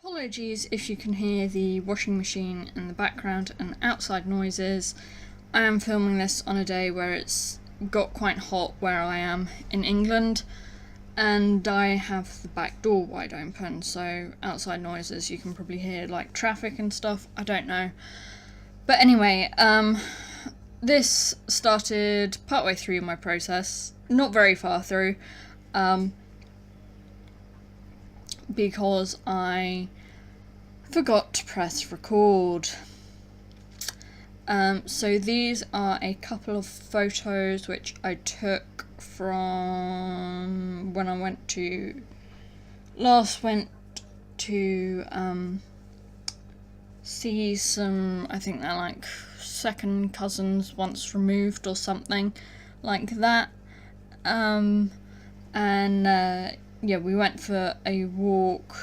Apologies if you can hear the washing machine in the background and outside noises. I am filming this on a day where it's got quite hot where I am in England, and I have the back door wide open, so outside noises you can probably hear like traffic and stuff, I don't know. But anyway, this started partway through my process, not very far through, because I forgot to press record. So these are a couple of photos which I took from when I went to see some, I think they're like second cousins once removed or something like that. Yeah, we went for a walk.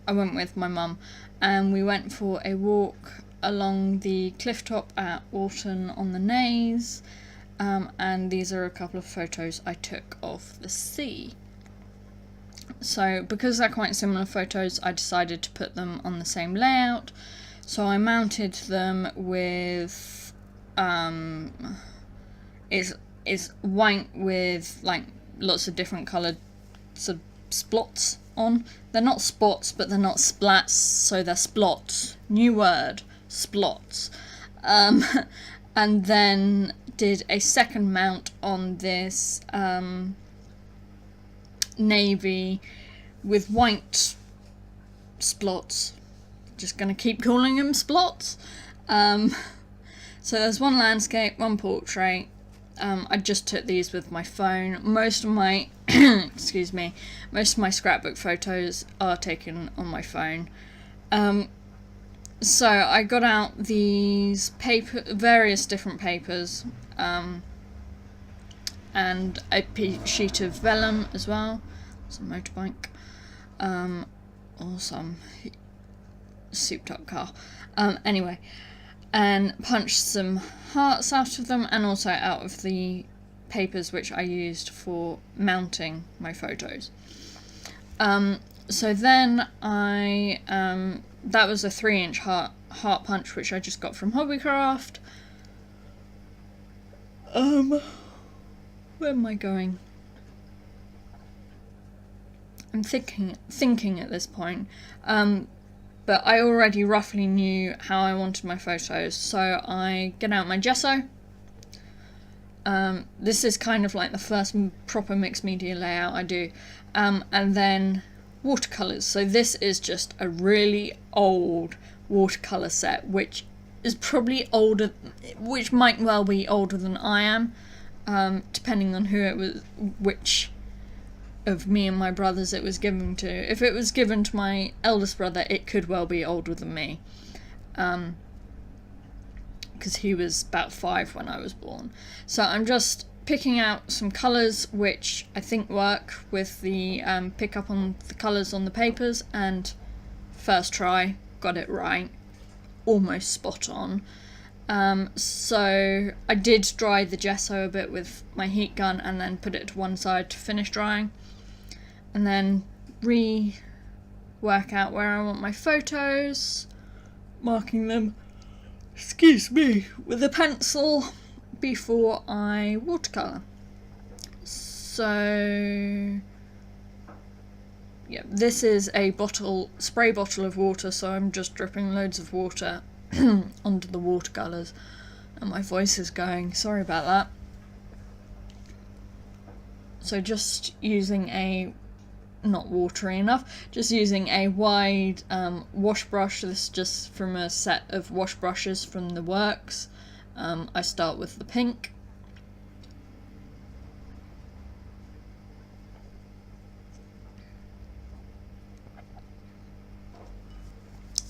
I went with my mum, and we went for a walk along the cliff top at Walton-on-the-Naze, and these are a couple of photos I took of the sea. So because they're quite similar photos, I decided to put them on the same layout. So I mounted them with it's white with like lots of different coloured sort of splots on. They're not spots, but they're not splats, so they're splots. New word, splots. And then did a second mount on this navy with white splots. Just gonna keep calling them splots. So there's one landscape, one portrait. I just took these with my phone. Most of my most of my scrapbook photos are taken on my phone. So I got out these various different papers, and a sheet of vellum as well, some motorbike, or some souped up car. Anyway, and punched some hearts out of them, and also out of the papers which I used for mounting my photos. So then I that was a 3-inch heart punch which I just got from Hobbycraft. Where am I going? I'm thinking at this point. But I already roughly knew how I wanted my photos, so I get out my gesso. This is kind of like the first proper mixed media layout I do. And then watercolours. So this is just a really old watercolour set, which is probably older, which might well be older than I am, depending on who it was, which of me and my brothers it was given to. If it was given to my eldest brother, it could well be older than me, because he was about 5 when I was born. So I'm just picking out some colours which I think work with the pick up on the colours on the papers, and first try, got it right, almost spot on. So I did dry the gesso a bit with my heat gun and then put it to one side to finish drying, and then work out where I want my photos, marking them, excuse me, with a pencil before I watercolour. So yeah, this is a spray bottle of water, so I'm just dripping loads of water onto the watercolours, and my voice is going, sorry about that. So just using not watery enough, just using a wide wash brush. This is just from a set of wash brushes from the works. I start with the pink.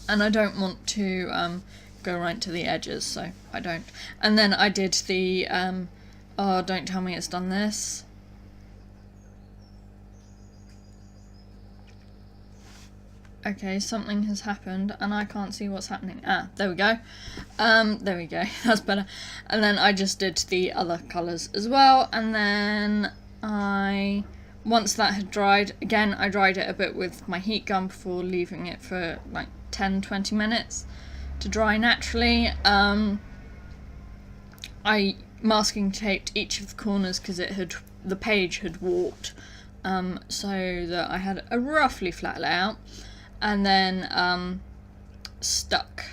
And I don't want to go right to the edges, so I don't. And then I did the, oh, don't tell me it's done this. Okay, something has happened and I can't see what's happening. Ah, there we go. There we go, that's better. And then I just did the other colours as well, and then I once that had dried, again I dried it a bit with my heat gun before leaving it for like 10-20 minutes to dry naturally. I masking taped each of the corners because the page had warped, so that I had a roughly flat layout, and then stuck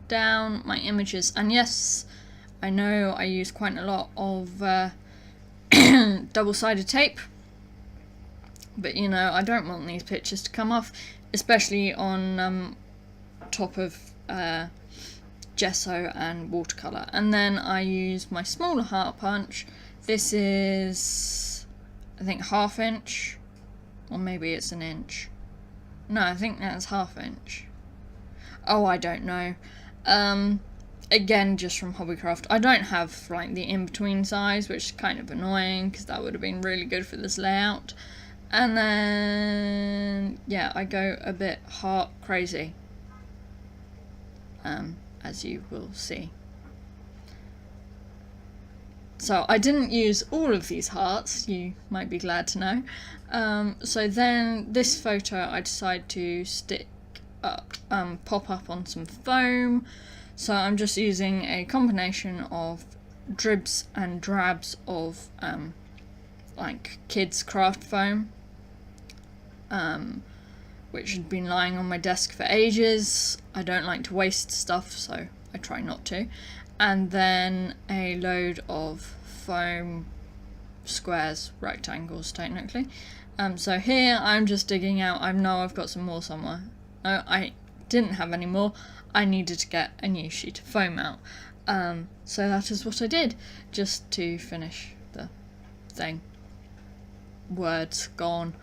down my images. And yes, I know I use quite a lot of double-sided tape, but you know, I don't want these pictures to come off, especially on top of gesso and watercolour. And then I use my smaller heart punch. This is, I think, 1/2 inch, or maybe it's 1 inch. No, I think that's 1/2 inch. Oh, I don't know. Again, just from Hobbycraft. I don't have like the in-between size, which is kind of annoying because that would have been really good for this layout. And then, yeah, I go a bit heart crazy, as you will see. So I didn't use all of these hearts, you might be glad to know. So then this photo I decided to stick up, pop up on some foam. So I'm just using a combination of dribs and drabs of like kids craft foam, which had been lying on my desk for ages. I don't like to waste stuff, so I try not to. And then a load of foam squares, rectangles technically. So here I'm just digging out. I know I've got some more somewhere. No, I didn't have any more. I needed to get a new sheet of foam out. So that is what I did, just to finish the thing. Words gone.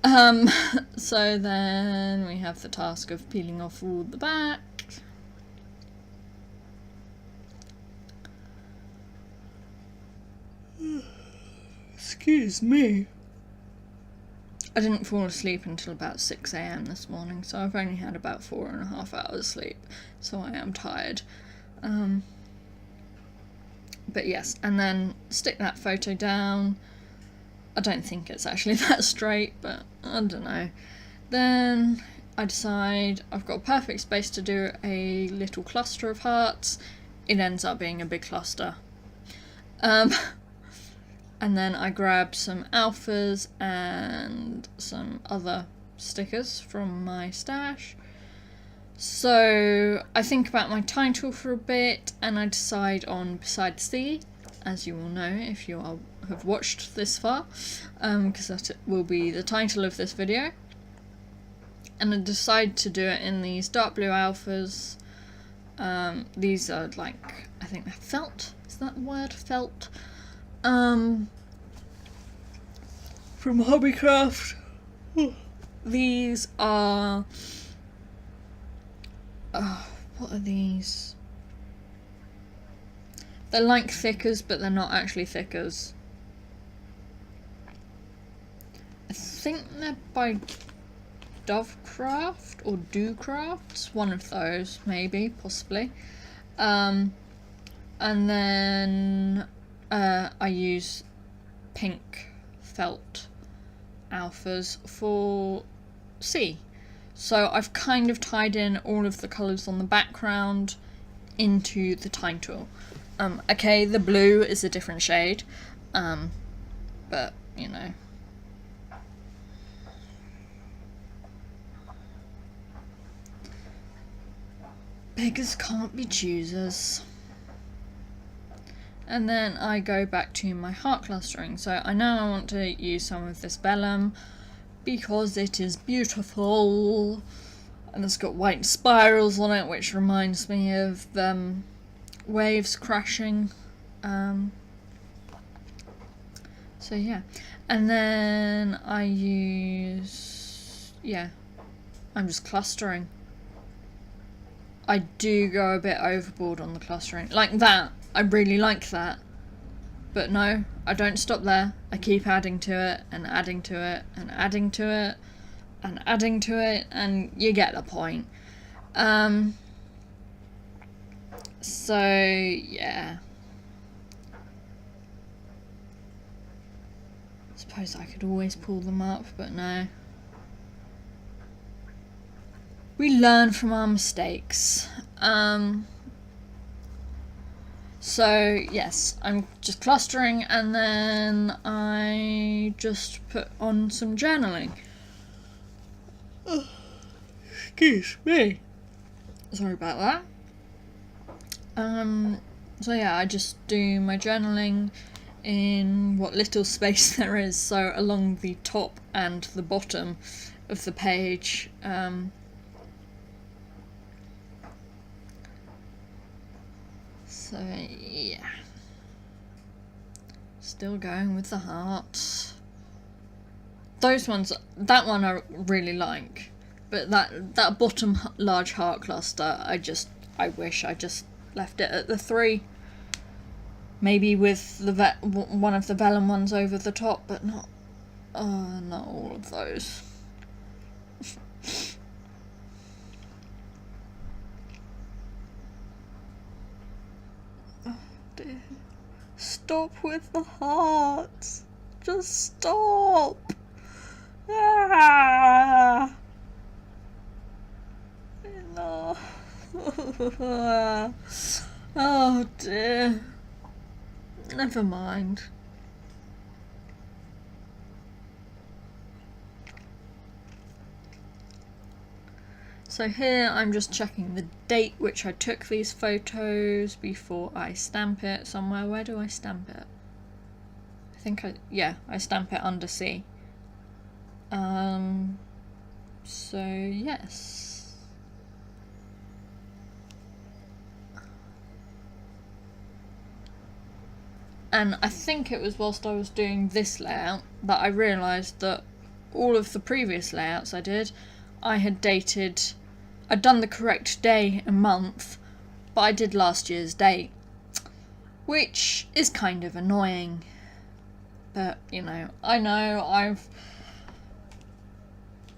So then we have the task of peeling off all the back. Excuse me. I didn't fall asleep until about 6 AM this morning, so I've only had about 4.5 hours sleep, so I am tired. But yes, and then stick that photo down. I don't think it's actually that straight, but I don't know. Then I decide I've got a perfect space to do a little cluster of hearts. It ends up being a big cluster. And then I grab some alphas and some other stickers from my stash. So I think about my title for a bit, and I decide on Beside the Sea, as you will know if you have watched this far, because that will be the title of this video. And I decide to do it in these dark blue alphas. These are like, I think they're felt, is that the word, felt? From Hobbycraft. These are, what are these? They're like thickers, but they're not actually thickers. I think they're by Dovecraft or Docrafts, one of those, maybe, possibly. And then I use pink felt alphas for sea. So I've kind of tied in all of the colours on the background into the title. Okay, the blue is a different shade, but you know. Beggars can't be choosers. And then I go back to my heart clustering. So I know I want to use some of this vellum because it is beautiful and it's got white spirals on it, which reminds me of waves crashing. So yeah, and then I use, yeah, I'm just clustering. I do go a bit overboard on the clustering, like that. I really like that, but no, I don't stop there. I keep adding to it and adding to it and adding to it and adding to it, and you get the point. So yeah, it's suppose I could always pull them up, but no. We learn from our mistakes. So yes, I'm just clustering, and then I just put on some journaling. Excuse me. Sorry about that. So yeah, I just do my journaling in what little space there is, so along the top and the bottom of the page. So yeah, still going with the heart. Those ones, that one I really like, but that bottom large heart cluster, I wish I just left it at the 3. Maybe with the one of the vellum ones over the top, but not all of those. Oh dear. Stop with the hearts. Just stop. Ah. No. Oh dear. Never mind. So here I'm just checking the date which I took these photos before I stamp it somewhere. Where do I stamp it? I think I stamp it under C. So yes. And I think it was whilst I was doing this layout that I realised that all of the previous layouts I did, I'd done the correct day and month, but I did last year's date, which is kind of annoying. But, you know,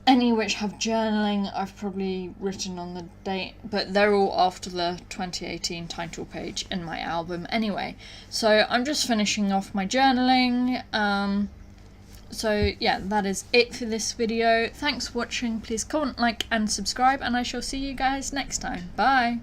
any which have journaling, I've probably written on the date, but they're all after the 2018 title page in my album anyway. So I'm just finishing off my journaling. So yeah, that is it for this video. Thanks for watching. Please comment, like and subscribe, and I shall see you guys next time. Bye!